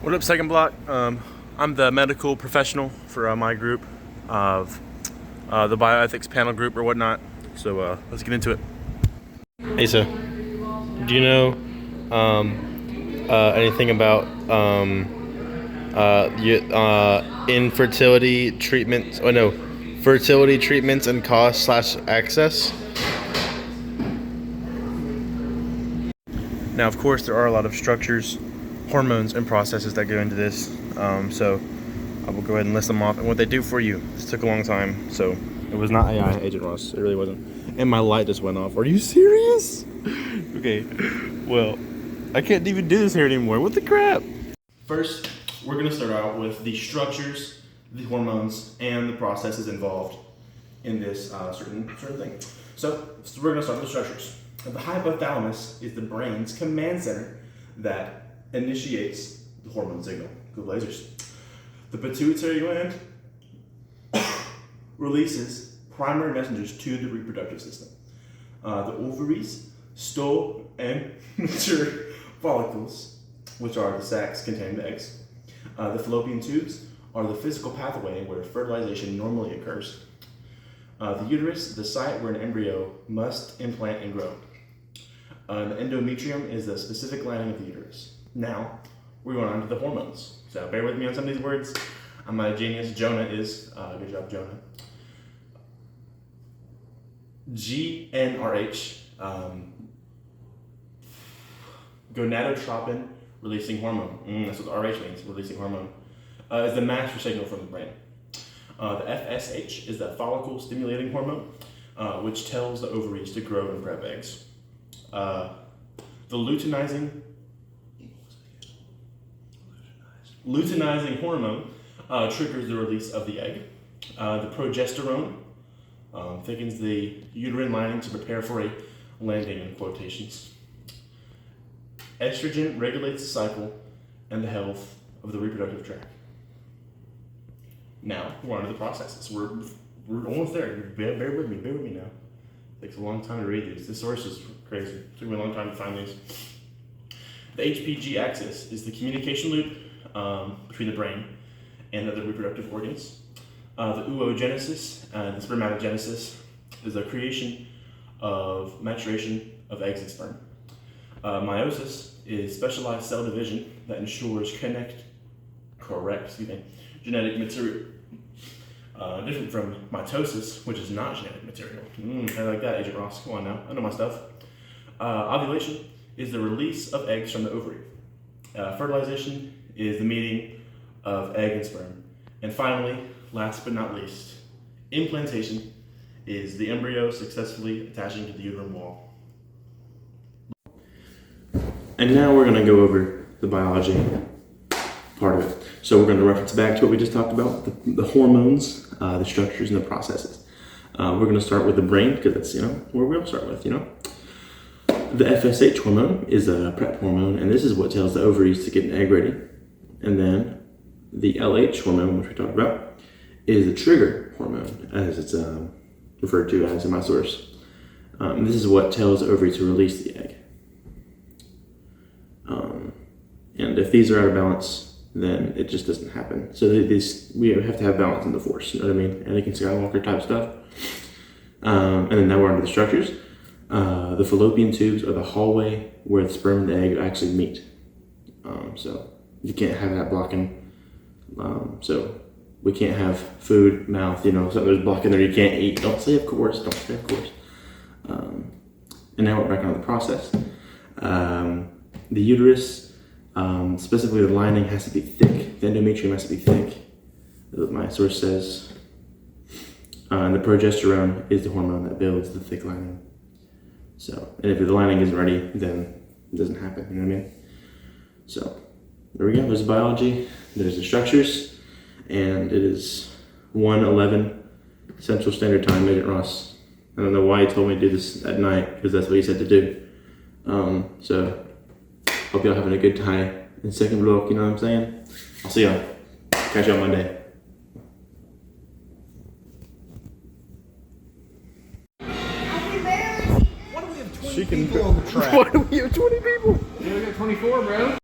What up, second block? I'm the medical professional for my group of the bioethics panel group or whatnot. So let's get into it. Hey, so do you know anything about infertility treatments? Oh no, fertility treatments and cost / access. Now, of course, there are a lot of structures, hormones, and processes that go into this. So I will go ahead and list them off and what they do for you. This took a long time, so it was not AI, Agent Ross. It really wasn't. And my light just went off. Are you serious? Okay, well, I can't even do this here anymore. What the crap? First, we're gonna start out with the structures, the hormones, and the processes involved in this certain thing. So we're gonna start with the structures. The hypothalamus is the brain's command center that initiates the hormone signal. Good lasers. The pituitary gland releases primary messengers to the reproductive system. The ovaries store and mature follicles, which are the sacs containing the eggs. The fallopian tubes are the physical pathway where fertilization normally occurs. The uterus, the site where an embryo must implant and grow. The endometrium is the specific lining of the uterus. Now, we're going on to the hormones. So bear with me on some of these words. I'm not a genius. Jonah is. Good job, Jonah. GnRH, gonadotropin releasing hormone. That's what RH means, releasing hormone. Is the master signal from the brain. The FSH is the follicle stimulating hormone, which tells the ovaries to grow and prep eggs. The luteinizing hormone triggers the release of the egg. The progesterone thickens the uterine lining to prepare for a landing, in quotations. Estrogen regulates the cycle and the health of the reproductive tract. Now, we're on to the processes. We're almost there. Bear with me now. It takes a long time to read these. This source is crazy. It took me a long time to find these. The HPG axis is the communication loop between the brain and other reproductive organs. The oogenesis and the spermatogenesis is the creation of maturation of eggs and sperm. Meiosis is specialized cell division that ensures correct genetic material. Different from mitosis, which is not genetic material. I like that, Agent Ross. Come on now, I know my stuff. Ovulation is the release of eggs from the ovary. Fertilization is the meeting of egg and sperm. And finally, last but not least, implantation is the embryo successfully attaching to the uterine wall. And now we're going to go over the biology part of it. So we're going to reference back to what we just talked about, the hormones, the structures, and the processes. We're going to start with the brain because that's, where we'll start with, The FSH hormone is a prep hormone, and this is what tells the ovaries to get an egg ready. And then the LH hormone, which we talked about, is the trigger hormone, as it's referred to as in my source. This is what tells the ovary to release the egg. And if these are out of balance, then it just doesn't happen. So we have to have balance in the force, you know what I mean? Anakin Skywalker type stuff. And then now we're onto the structures. The fallopian tubes are the hallway where the sperm and the egg actually meet. So you can't have that blocking. So we can't have food, mouth, something there's blocking there you can't eat. Don't say of course. And now we're back on the process. The uterus, specifically the lining, has to be thick. The endometrium has to be thick, as my source says. And the progesterone is the hormone that builds the thick lining. So, and if the lining isn't ready, then it doesn't happen, you know what I mean? So, there we go, there's the biology, there's the structures, and it is 1:11 Central Standard Time, Agent Ross. I don't know why he told me to do this at night, because that's what he said to do. So, hope y'all having a good time in second block, you know what I'm saying? I'll see y'all. Catch y'all Monday. She can people on the track. Why do we have 20 people? Yeah, we got 24, bro.